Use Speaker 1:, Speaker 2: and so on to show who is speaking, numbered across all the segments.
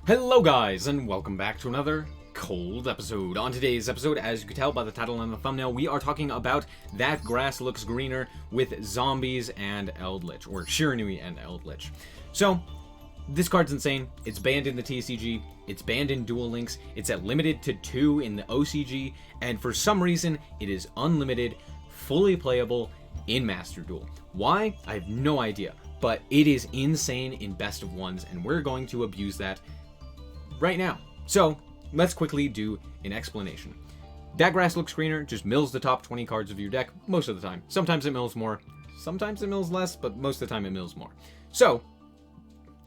Speaker 1: Hello guys, and welcome back to another cold episode. On today's episode, as you can tell by the title and the thumbnail, we are talking about That Grass Looks Greener with zombies and Eldlich, or Shiranui and Eldlich. So, this card's insane. It's banned in the TCG, it's banned in Duel Links, it's at limited to 2 in the OCG, and for some reason, it is unlimited, fully playable in Master Duel. Why? I have no idea, but it is insane in Best of Ones, and we're going to abuse that right now. So, let's quickly do an explanation. That Grass Looks Greener just mills the top 20 cards of your deck most of the time. Sometimes it mills more, sometimes it mills less, but most of the time it mills more. So,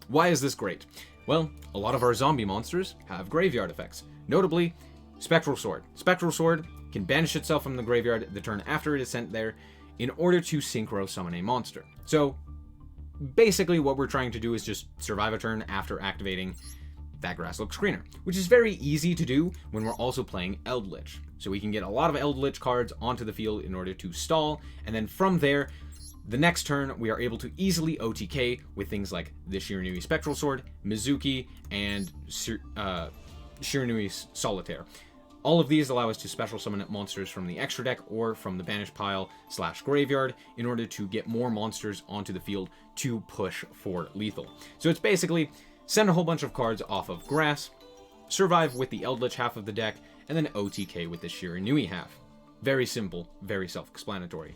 Speaker 1: why is this great? Well, a lot of our zombie monsters have graveyard effects, notably Spectral Sword. Spectral Sword can banish itself from the graveyard the turn after it is sent there in order to synchro summon a monster. So, basically what we're trying to do is just survive a turn after activating That Grass Looks Greener, which is very easy to do when we're also playing Eldlich. So we can get a lot of Eldlich cards onto the field in order to stall, and then from there, the next turn, we are able to easily OTK with things like the Shiranui Spectral Sword, Mizuki, and Shiranui's Solitaire. All of these allow us to special summon monsters from the extra deck or from the banish pile / graveyard in order to get more monsters onto the field to push for lethal. So it's basically send a whole bunch of cards off of grass, survive with the Eldlich half of the deck, and then OTK with the Shiranui half. Very simple, very self-explanatory.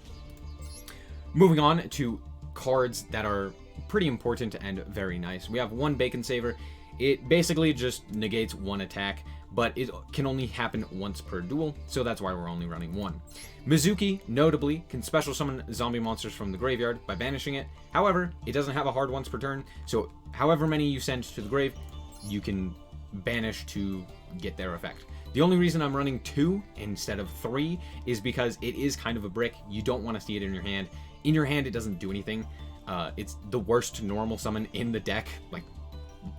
Speaker 1: Moving on to cards that are pretty important and very nice. We have one Bacon Saver. It basically just negates one attack, but it can only happen once per duel, so that's why we're only running one. Mizuki, notably, can special summon zombie monsters from the graveyard by banishing it. However, it doesn't have a hard once per turn, so however many you send to the grave, you can banish to get their effect. The only reason I'm running 2 instead of 3 is because it is kind of a brick. You don't want to see it in your hand. In your hand, it doesn't do anything. It's the worst normal summon in the deck, like,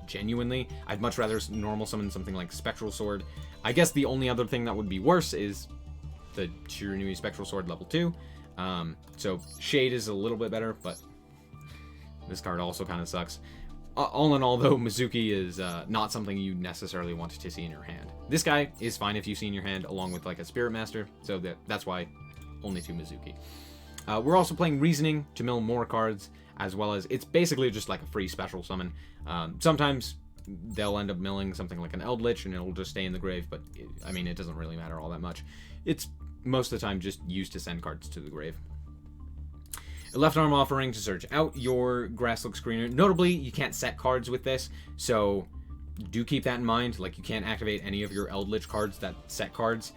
Speaker 1: genuinely. I'd much rather normal summon something like Spectral Sword. I guess the only other thing that would be worse is the Shiranui Spectral Sword level 2. So Shade is a little bit better, but this card also kind of sucks. All in all, though, Mizuki is not something you necessarily want to see in your hand. This guy is fine if you see in your hand, along with like a Spirit Master, so that's why only 2 Mizuki. We're also playing Reasoning to mill more cards, as well as it's basically just like a free special summon. Sometimes they'll end up milling something like an Eldlich and it'll just stay in the grave, but it doesn't really matter all that much. It's most of the time just used to send cards to the grave. A left arm offering to search out your Grass Looks Greener. Notably, you can't set cards with this, so do keep that in mind. Like, you can't activate any of your Eldlich cards that set cards.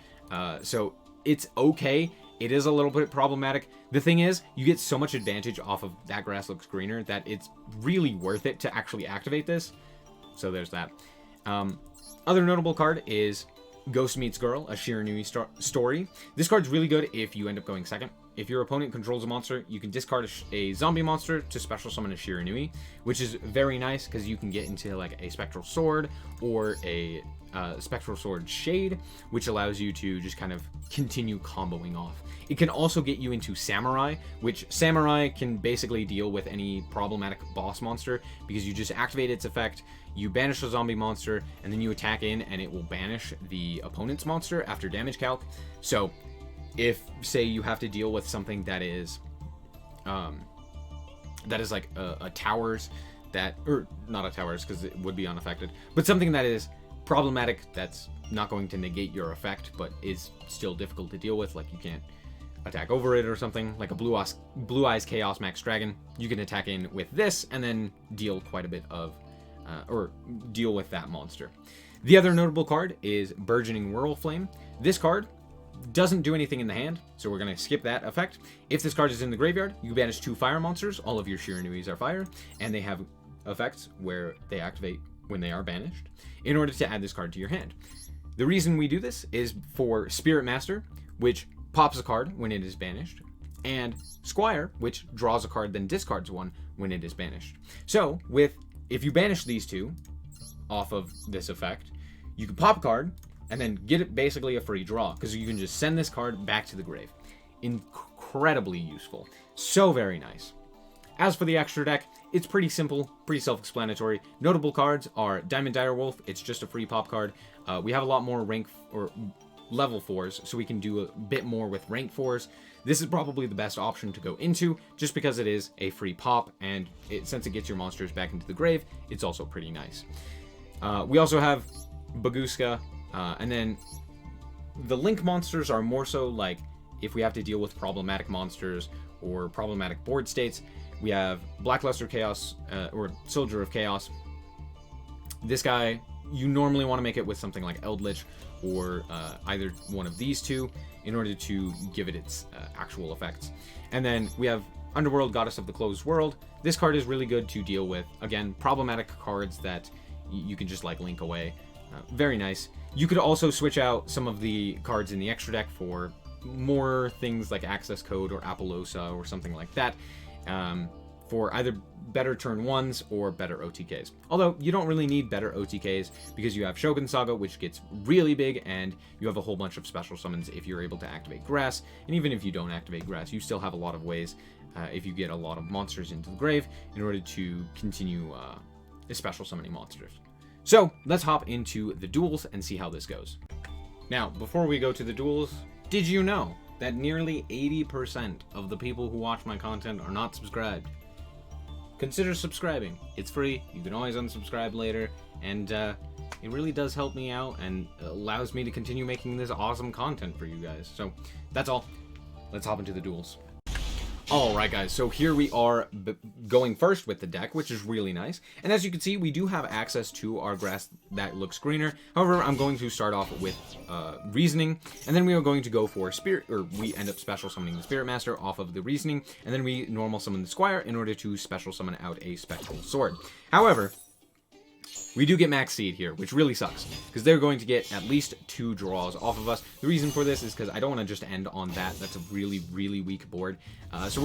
Speaker 1: So it's okay. It is a little bit problematic. The thing is, you get so much advantage off of That Grass Looks Greener that it's really worth it to actually activate this. So there's that. Other notable card is Ghost Meets Girl, a Shiranui story. This card's really good if you end up going second. If your opponent controls a monster, you can discard a zombie monster to special summon a Shiranui, which is very nice because you can get into like a Spectral Sword or a Spectral Sword Shade, which allows you to just kind of continue comboing off. It can also get you into Samurai, which Samurai can basically deal with any problematic boss monster because you just activate its effect, you banish a zombie monster, and then you attack in and it will banish the opponent's monster after damage calc. So if, say, you have to deal with something that is like a towers that, or not a towers because it would be unaffected, but something that is problematic that's not going to negate your effect but is still difficult to deal with, like you can't attack over it or something, like a Blue Eyes Chaos Max Dragon, you can attack in with this and then deal quite a bit of or deal with that monster. The other notable card is Burgeoning Whirlflame. This card doesn't do anything in the hand, so we're going to skip that effect. If this card is in the graveyard, you banish 2 fire monsters. All of your Shiranuis are fire, and they have effects where they activate when they are banished in order to add this card to your hand. The reason we do this is for Spirit Master, which pops a card when it is banished, and Squire, which draws a card then discards one when it is banished. So, if you banish these 2 off of this effect, you can pop a card and then get it basically a free draw, because you can just send this card back to the grave. Incredibly useful. So very nice. As for the extra deck, it's pretty simple, pretty self-explanatory. Notable cards are Diamond Direwolf. It's just a free pop card. We have a lot more rank or level 4s, so we can do a bit more with rank 4s. This is probably the best option to go into, just because it is a free pop, and since it gets your monsters back into the grave, it's also pretty nice. We also have Baguska, and then the Link monsters are more so like if we have to deal with problematic monsters or problematic board states. We have Blackluster Chaos, or Soldier of Chaos. This guy, you normally want to make it with something like Eldlich, or either one of these two, in order to give it its actual effects. And then we have Underworld Goddess of the Closed World. This card is really good to deal with, again, problematic cards that you can just like link away. Very nice. You could also switch out some of the cards in the extra deck for more things like Access Code or Apollosa or something like that, for either better turn 1s or better OTKs. Although you don't really need better OTKs because you have Shogun Saga, which gets really big, and you have a whole bunch of special summons if you're able to activate Grass. And even if you don't activate Grass, you still have a lot of ways, if you get a lot of monsters into the grave, in order to continue special summoning monsters. So let's hop into the duels and see how this goes. Now, before we go to the duels, did you know that nearly 80% of the people who watch my content are not subscribed? Consider subscribing. It's free. You can always unsubscribe later, and it really does help me out and allows me to continue making this awesome content for you guys. So that's all. Let's hop into the duels. Alright guys, so here we are going first with the deck, which is really nice. And as you can see, we do have access to our grass that looks greener. However, I'm going to start off with Reasoning, and then we are going to go for Spirit, or we end up special summoning the Spirit Master off of the Reasoning, and then we normal summon the Squire in order to special summon out a Spectral Sword. However, we do get Max Seed here, which really sucks, because they're going to get at least 2 draws off of us. The reason for this is because I don't want to just end on that. That's a really, really weak board. So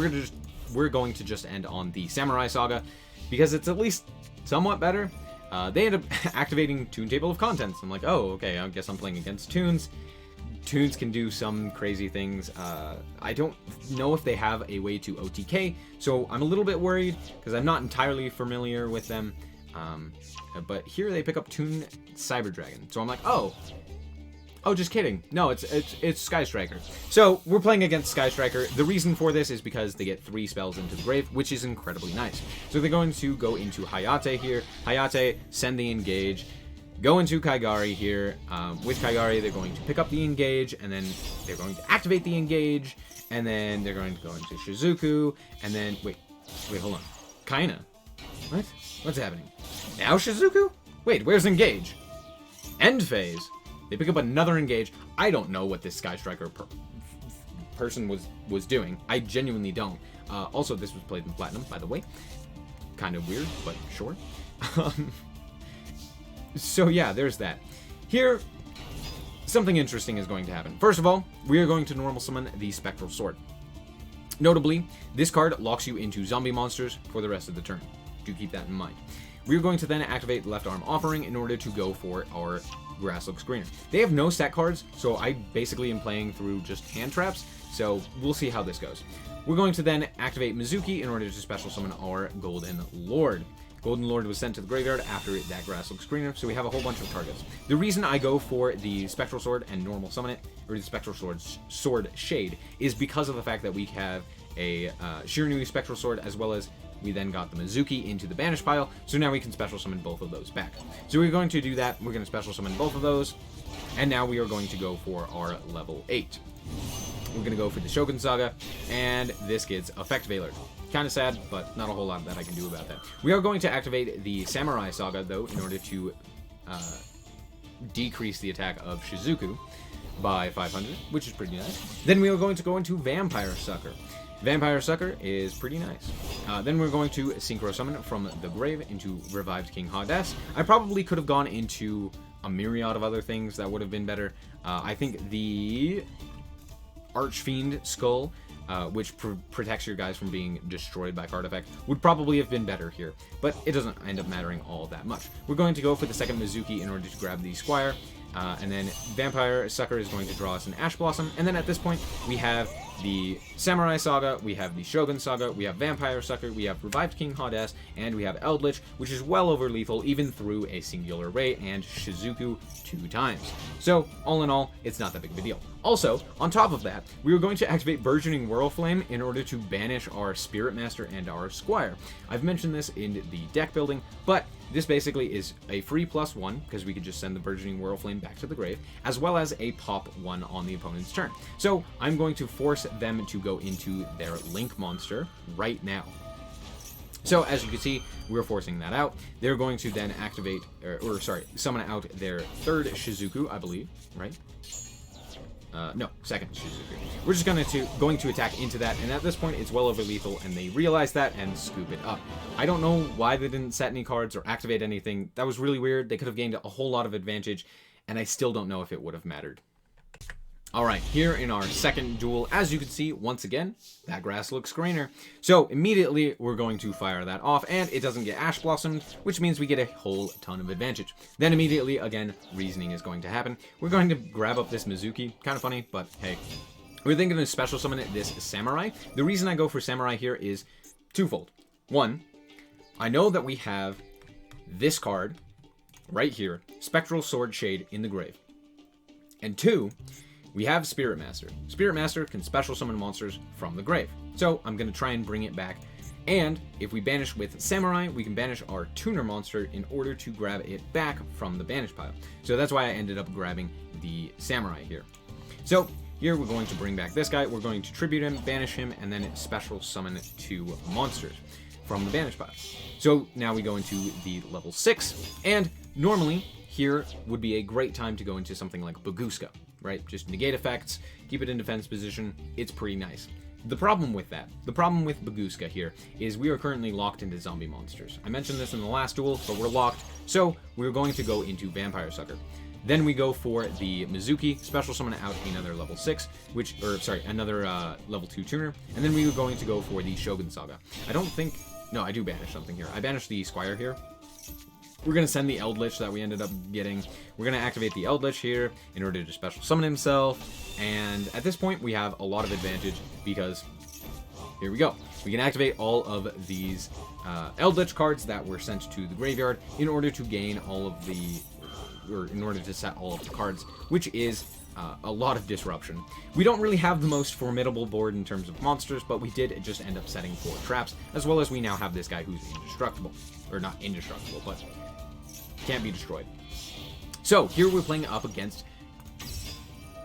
Speaker 1: we're going to just end on the Samurai Saga, because it's at least somewhat better. They end up activating Toon Table of Contents. I'm like, oh, okay, I guess I'm playing against Toons. Toons can do some crazy things. I don't know if they have a way to OTK, so I'm a little bit worried, because I'm not entirely familiar with them. But here they pick up Toon Cyber Dragon. So I'm like, oh, just kidding. No, it's Sky Striker. So we're playing against Sky Striker. The reason for this is because they get 3 spells into the grave, which is incredibly nice. So they're going to go into Hayate here. Hayate, send the Engage. Go into Kaigari here. With Kaigari, they're going to pick up the Engage, and then they're going to activate the Engage, and then they're going to go into Shizuku, and then, wait, hold on. Kaina. What? What's happening? Now Shizuku? Wait, where's Engage? End phase. They pick up another Engage. I don't know what this Sky Striker person was doing. I genuinely don't. Also, this was played in Platinum, by the way. Kind of weird, but sure. So yeah, there's that. Here, something interesting is going to happen. First of all, we are going to normal summon the Spectral Sword. Notably, this card locks you into zombie monsters for the rest of the turn. Do keep that in mind. We're going to then activate Left Arm Offering in order to go for our Grass Looks Greener. They have no set cards, so I basically am playing through just hand traps, so we'll see how this goes. We're going to then activate Mizuki in order to special summon our Golden Lord. Golden Lord was sent to the graveyard after that Grass Looks Greener, so we have a whole bunch of targets. The reason I go for the Spectral Sword and normal summon it, or the Spectral Sword Shade, is because of the fact that we have a Shiranui Spectral Sword, as well as we then got the Mizuki into the banish pile, so now we can special summon both of those back. So we're going to do that. We're going to special summon both of those, and now we are going to go for our level 8. We're going to go for the Shogun Saga, and this gets Effect Veiler. Kind of sad, but not a whole lot that I can do about that. We are going to activate the Samurai Saga, though, in order to decrease the attack of Shizuku by 500, which is pretty nice. Then we are going to go into Vampire Sucker. Vampire Sucker is pretty nice. Then we're going to Synchro Summon from the grave into Revived King Hades. I probably could have gone into a myriad of other things that would have been better. I think the Archfiend Skull, which protects your guys from being destroyed by card effect, would probably have been better here, but it doesn't end up mattering all that much. We're going to go for the second Mizuki in order to grab the Squire, and then Vampire Sucker is going to draw us an Ash Blossom, and then at this point we have the Samurai Saga, we have the Shogun Saga, we have Vampire Sucker, we have Revived King Goddess, and we have Eldlich, which is well over lethal even through a singular ray, and Shizuku 2 times. So, all in all, it's not that big of a deal. Also, on top of that, we are going to activate Burgeoning Whirlflame in order to banish our Spirit Master and our Squire. I've mentioned this in the deck building, but this basically is a free +1, because we could just send the Burgeoning Whirlflame back to the grave, as well as a pop 1 on the opponent's turn. So I'm going to force them to go into their Link monster right now. So as you can see, we're forcing that out. They're going to then activate, summon out their third Shizuku, I believe, right? No, second Shizuku. We're just going to attack into that, and at this point it's well over lethal, and they realize that and scoop it up. I don't know why they didn't set any cards or activate anything. That was really weird. They could have gained a whole lot of advantage, and I still don't know if it would have mattered. Alright, here in our second duel, as you can see, once again, that grass looks greener. So immediately we're going to fire that off, and it doesn't get Ash Blossomed, which means we get a whole ton of advantage. Then immediately, again, reasoning is going to happen. We're going to grab up this Mizuki. Kind of funny, but hey. We're then going to special summon this Samurai. The reason I go for Samurai here is twofold. One, I know that we have this card right here, Spectral Sword Shade in the grave. And two, we have Spirit Master. Spirit Master can special summon monsters from the grave. So I'm going to try and bring it back. And if we banish with Samurai, we can banish our tuner monster in order to grab it back from the banish pile. So that's why I ended up grabbing the Samurai here. So here we're going to bring back this guy. We're going to tribute him, banish him, and then special summon 2 monsters from the banish pile. So now we go into the level 6. And normally here would be a great time to go into something like Baguska. Right? Just negate effects, keep it in defense position, it's pretty nice. The problem with Baguska here, is we are currently locked into zombie monsters. I mentioned this in the last duel, but we're locked, so we're going to go into Vampire Sucker. Then we go for the Mizuki, special summon out another level 6, another level 2 tuner, and then we were going to go for the Shogun Saga. I do banish something here. I banished the Squire here. We're going to send the Eldlich that we ended up getting. We're going to activate the Eldlich here in order to special summon himself. And at this point, we have a lot of advantage because, here we go. We can activate all of these Eldlich cards that were sent to the graveyard in order to gain in order to set all of the cards, which is a lot of disruption. We don't really have the most formidable board in terms of monsters, but we did just end up setting 4 traps, as well as we now have this guy who's indestructible. Or not indestructible, but can't be destroyed. So here we're playing up against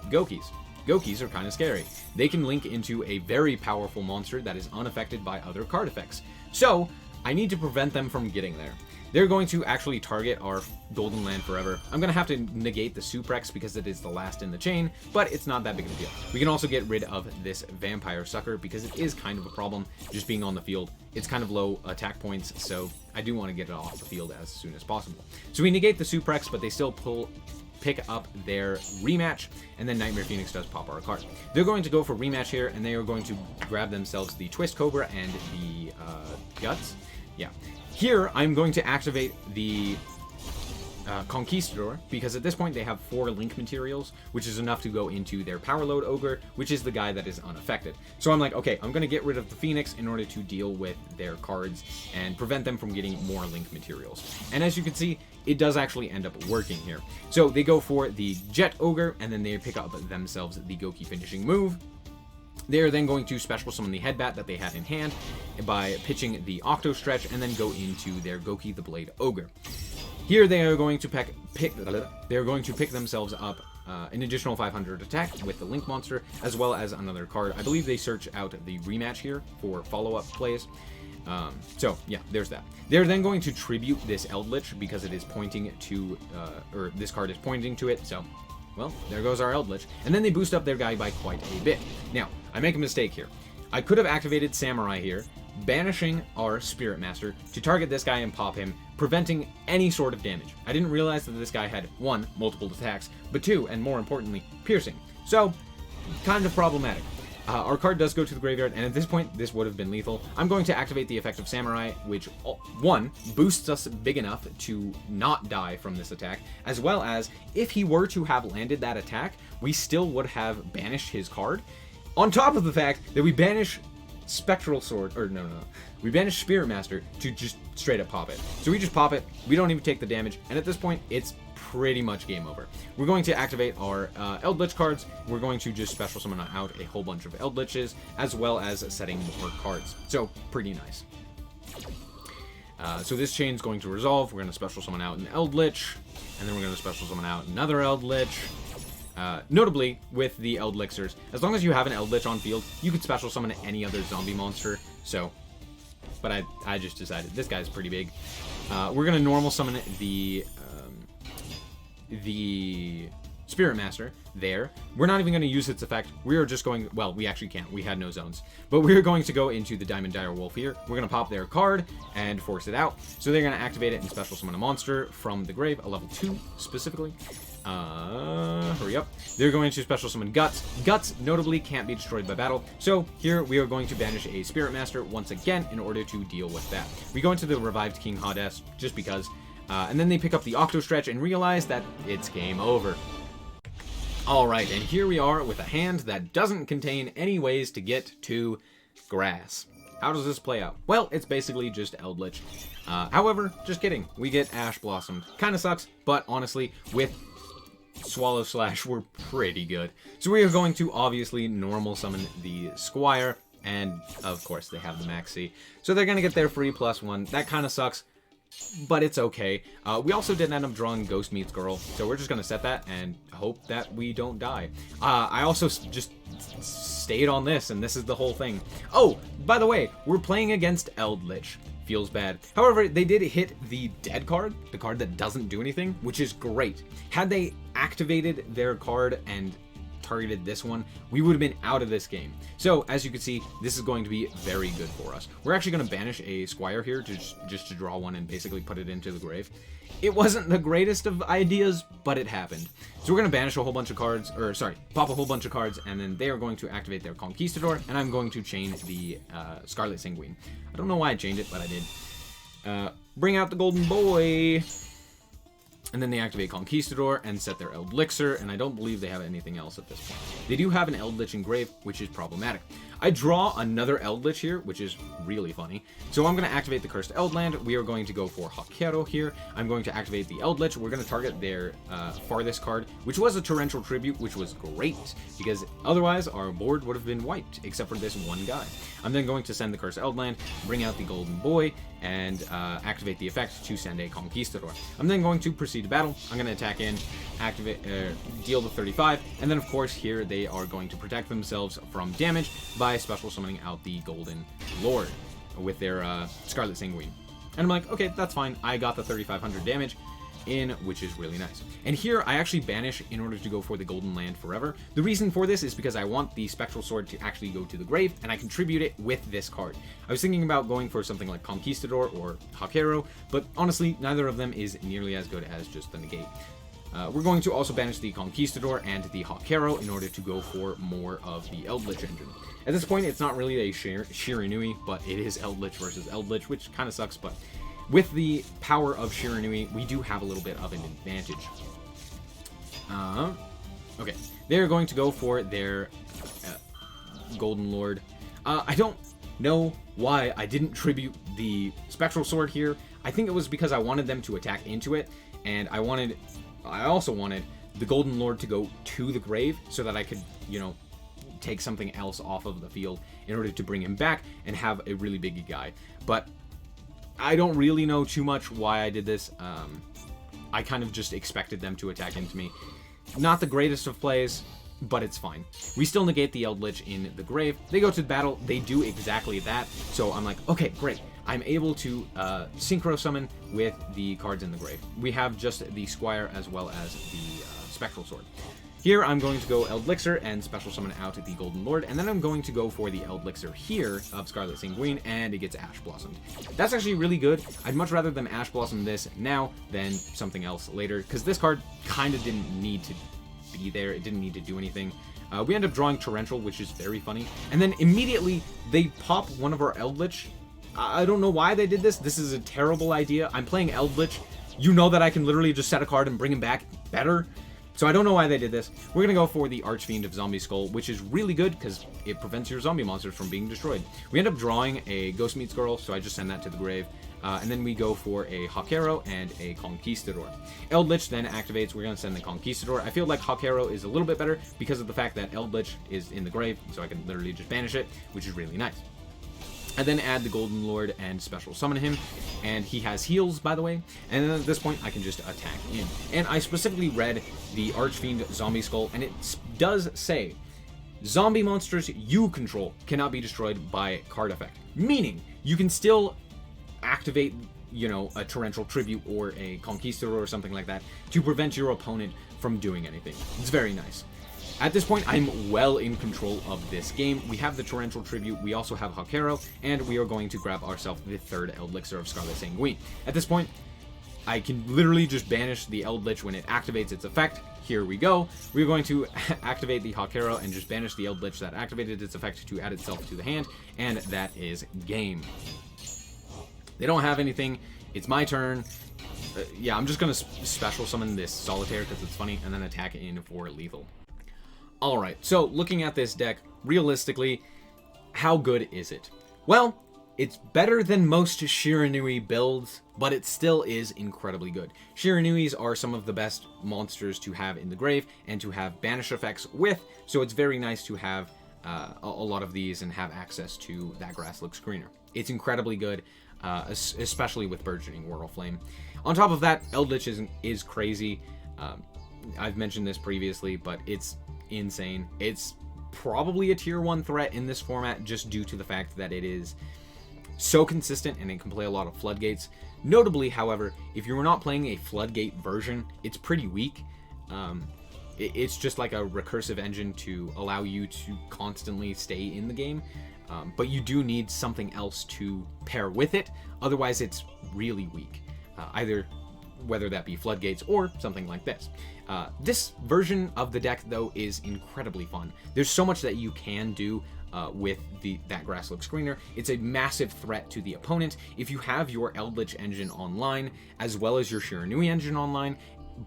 Speaker 1: Gokis. Gokis are kind of scary. They can link into a very powerful monster that is unaffected by other card effects. So I need to prevent them from getting there. They're going to actually target our Golden Land forever. I'm going to have to negate the Suprex because it is the last in the chain, but it's not that big of a deal. We can also get rid of this Vampire Sucker because it is kind of a problem just being on the field. It's kind of low attack points, so I do want to get it off the field as soon as possible. So we negate the Suprex, but they still pick up their rematch, and then Nightmare Phoenix does pop our card. They're going to go for rematch here, and they are going to grab themselves the Twist Cobra and the Guts. Yeah. Here, I'm going to activate the Conquistador, because at this point they have 4 link materials, which is enough to go into their Power Load Ogre, which is the guy that is unaffected. So I'm like, okay, I'm going to get rid of the Phoenix in order to deal with their cards and prevent them from getting more link materials. And as you can see, it does actually end up working here. So they go for the Jet Ogre, and then they pick up themselves the Goki finishing move. They are then going to special summon the Headbat that they had in hand by pitching the Octo Stretch and then go into their Goki the Blade Ogre. Here they are going to pick themselves up an additional 500 attack with the Link monster, as well as another card. I believe they search out the rematch here for follow-up plays. So yeah, there's that. They're then going to tribute this Eldlich because it is pointing to, or this card is pointing to it, so well, there goes our Eldlich. And then they boost up their guy by quite a bit. Now, I make a mistake here. I could have activated Samurai here, banishing our Spirit Master to target this guy and pop him, preventing any sort of damage. I didn't realize that this guy had 1, multiple attacks, but 2, and more importantly, piercing. So, kind of problematic. Our card does go to the graveyard, and at this point, this would have been lethal. I'm going to activate the effect of Samurai, which, 1, boosts us big enough to not die from this attack, as well as, if he were to have landed that attack, we still would have banished his card, On top of the fact that we banish Spectral Sword, or no, we banish Spirit Master to just straight up pop it. So we just pop it, we don't even take the damage, and at this point, it's pretty much game over. We're going to activate our Eldlich cards. We're going to just special summon out a whole bunch of Eldliches, as well as setting more cards. So, pretty nice. So this chain's going to resolve. We're going to special summon out an Eldlich, and then we're going to special summon out another Eldlich. Notably, with the Eldlichers, as long as you have an Eldlich on field, you could special summon any other zombie monster. So, but I just decided this guy's pretty big. We're going to normal summon the Spirit Master there. We're not even going to use its effect. We are just going, well, we actually can't. We had no zones. But we're going to go into the Diamond Dire Wolf here. We're going to pop their card and force it out. So they're going to activate it and special summon a monster from the grave, a level 2 specifically. Hurry up. They're going to special summon Guts. Guts notably can't be destroyed by battle. So here we are going to banish a Spirit Master once again in order to deal with that. We go into the revived King Hades just because. And then they pick up the Octo Stretch and realize that it's game over. Alright, and here we are with a hand that doesn't contain any ways to get to grass. How does this play out? Well, it's basically just Eldlich. However, just kidding. We get Ash Blossomed. Kinda sucks, but honestly, with Swallow Slash, we're pretty good. So we are going to obviously normal summon the Squire, and of course they have the Maxi. So they're gonna get their free +1. That kinda sucks, but it's okay. We also did end up drawing Ghost Meets Girl, so we're just going to set that and hope that we don't die. I also just stayed on this, and this is the whole thing. Oh, by the way, we're playing against Eldlich. Feels bad. However, they did hit the dead card, the card that doesn't do anything, which is great. Had they activated their card and targeted this one, we would have been out of this game. So, as you can see, this is going to be very good for us. We're actually going to banish a Squire here just to draw one and basically put it into the grave. It wasn't the greatest of ideas, but it happened. So we're going to banish a whole bunch of cards, or sorry, pop a whole bunch of cards, and then they are going to activate their Conquistador, and I'm going to chain the Scarlet Sanguine. I don't know why I chained it, but I did. Bring out the Golden Boy. And then they activate Conquistador and set their Eldlich, and I don't believe they have anything else at this point. They do have an Eldlich engraved, which is problematic. I draw another Eldlich here, which is really funny. So I'm going to activate the Cursed Eldland. We are going to go for Hakero here. I'm going to activate the Eldlich. We're going to target their farthest card, which was a Torrential Tribute, which was great, because otherwise our board would have been wiped, except for this one guy. I'm then going to send the Cursed Eldland, bring out the Golden Boy, and activate the effect to send a Conquistador. I'm then going to proceed to battle. I'm going to attack in, activate, deal the 35, and then of course here they are going to protect themselves from damage by special summoning out the Golden Lord with their Scarlet Sanguine. And I'm like, okay, that's fine. I got the 3,500 damage in, which is really nice. And here I actually banish in order to go for the Golden Land forever. The reason for this is because I want the Spectral Sword to actually go to the grave, and I contribute it with this card. I was thinking about going for something like Conquistador or Hakero, but honestly, neither of them is nearly as good as just the negate. We're going to also banish the Conquistador and the Hakero in order to go for more of the Eldlich engine. At this point, it's not really a Shiranui, but it is Eldlich versus Eldlich, which kind of sucks, but with the power of Shiranui, we do have a little bit of an advantage. Okay, they're going to go for their Golden Lord. I don't know why I didn't tribute the Spectral Sword here. I think it was because I wanted them to attack into it, and I also wanted the Golden Lord to go to the grave so that I could, you know, take something else off of the field in order to bring him back and have a really big guy. But I don't really know too much why I did this. I kind of just expected them to attack into me. Not the greatest of plays, but it's fine. We still negate the Eldlich in the grave. They go to the battle. They do exactly that. So I'm like, okay, great. I'm able to synchro summon with the cards in the grave. We have just the Squire as well as the Spectral Sword. Here, I'm going to go Eldlich and special summon out the Golden Lord, and then I'm going to go for the Eldlich here of Scarlet Sanguine, and it gets Ash Blossomed. That's actually really good. I'd much rather them Ash Blossom this now than something else later, because this card kind of didn't need to be there. It didn't need to do anything. We end up drawing Torrential, which is very funny, and then immediately they pop one of our Eldlich. I don't know why they did this. This is a terrible idea. I'm playing Eldlich. You know that I can literally just set a card and bring him back better. So I don't know why they did this. We're going to go for the Archfiend of Zombie Skull, which is really good because it prevents your zombie monsters from being destroyed. We end up drawing a Ghost Meets Girl, so I just send that to the grave. And then we go for a Hakero and a Conquistador. Eldlich then activates. We're going to send the Conquistador. I feel like Hakero is a little bit better because of the fact that Eldlich is in the grave, so I can literally just banish it, which is really nice. I then add the Golden Lord and special summon him, and he has heals, by the way, and then at this point I can just attack in. And I specifically read the Archfiend Zombie Skull, and it does say, zombie monsters you control cannot be destroyed by card effect, meaning you can still activate, you know, a Torrential Tribute or a Conquistador or something like that to prevent your opponent from doing anything. It's very nice. At this point, I'm well in control of this game. We have the Torrential Tribute, we also have Hakero, and we are going to grab ourselves the third Eldlich of Scarlet Sanguine. At this point, I can literally just banish the Eldlich when it activates its effect. Here we go. We're going to activate the Hakero and just banish the Eldlich that activated its effect to add itself to the hand, and that is game. They don't have anything. It's my turn. Yeah, I'm just going to special summon this Solitaire because it's funny, and then attack it in for lethal. Alright, so looking at this deck, realistically, how good is it? Well, it's better than most Shiranui builds, but it still is incredibly good. Shiranuis are some of the best monsters to have in the grave and to have banish effects with, so it's very nice to have a lot of these and have access to that Grasslook Screener. It's incredibly good. Especially with Burgeoning Whirlflame. On top of that, Eldlich is crazy. I've mentioned this previously, but it's insane. It's probably a tier 1 threat in this format just due to the fact that it is so consistent and it can play a lot of floodgates. Notably, however, if you're not playing a floodgate version, it's pretty weak. It's just like a recursive engine to allow you to constantly stay in the game. But you do need something else to pair with it, otherwise it's really weak. Either whether that be floodgates or something like this. This version of the deck, though, is incredibly fun. There's so much that you can do with that Grasslook Screener. It's a massive threat to the opponent. If you have your Eldlich engine online, as well as your Shiranui engine online,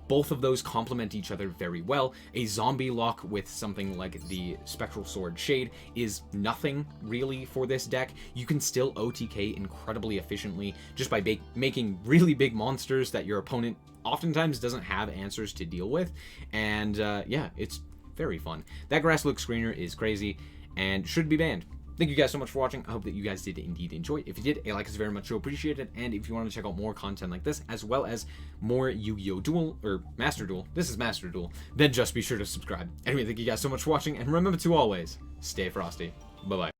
Speaker 1: both of those complement each other very well. A zombie lock with something like the Spectral Sword Shade is nothing really for this deck. You can still OTK incredibly efficiently just by making really big monsters that your opponent oftentimes doesn't have answers to deal with. And yeah, it's very fun. That Grasslook Screener is crazy and should be banned. Thank you guys so much for watching. I hope that you guys did indeed enjoy. If you did, a like is very much so appreciated. And if you want to check out more content like this, as well as more Yu-Gi-Oh! Duel, or Master Duel, this is Master Duel, then just be sure to subscribe. Anyway, thank you guys so much for watching, and remember to always stay frosty. Bye-bye.